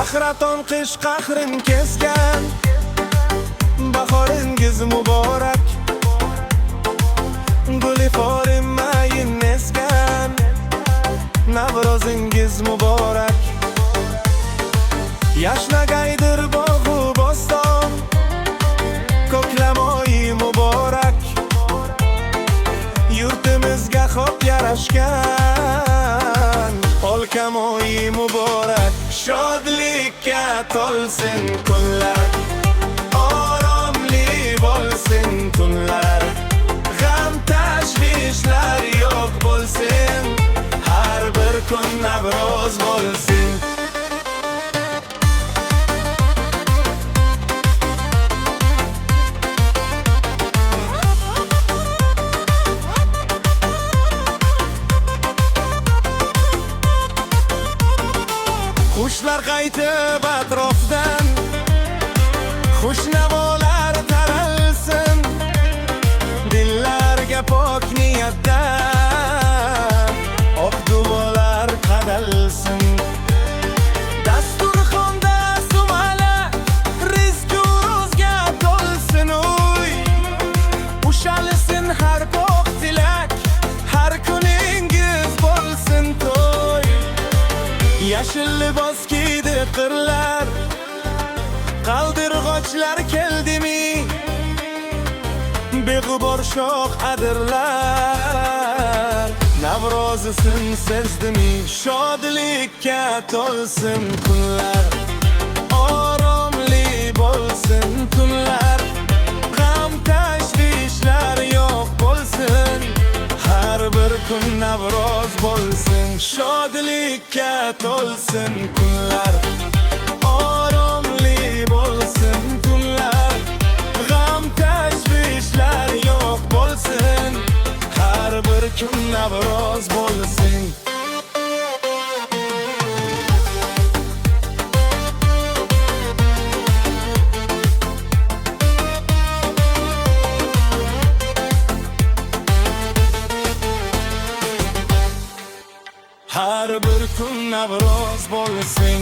Qahraton qish qahrin kesgan, bahoringiz muborak. Guli mayin esgan, Navro'zingiz muborak. Yashnagaydir bog'u bo'ston, ko'klamoyi muborak. Yurtimizga xo'p yarashgan, olkamoyi muborak. Shodlikka to'lsin kunlar, oromli bo'lsin tunlar. G'am tashvishlar yo'q bo'lsin, har bir kun Navro'z bo'lsin. Qushlar qaytib atrofdan, xushnavolar taralsin. Dillarga pok niyatdan oq duolar qadalsin. Dasturxonda sumala, rizqu ro'zga to'lsin uy. Ushalsin har pok tilak, har kuningiz bo'lsin to'y. Yashil libos kiydi qirlar, qaldirg'ochlar keldimi? Beg'ubor shoh adirlar, Navro'zisin sezdimi? Shodlikka to'lsin kunlar, oromli bo'lsin tunlar. G'am tashvishlar yo'q bo'lsin, har bir kun Navro'z bo'lsin. Shodlikka to'lsin kunlar, oromli bo'lsin tunlar. G'am tashvishlar yo'q bo'lsin, har bir kun Navro'z bo'lsin. Har bir kun Navro'z bo'lsin.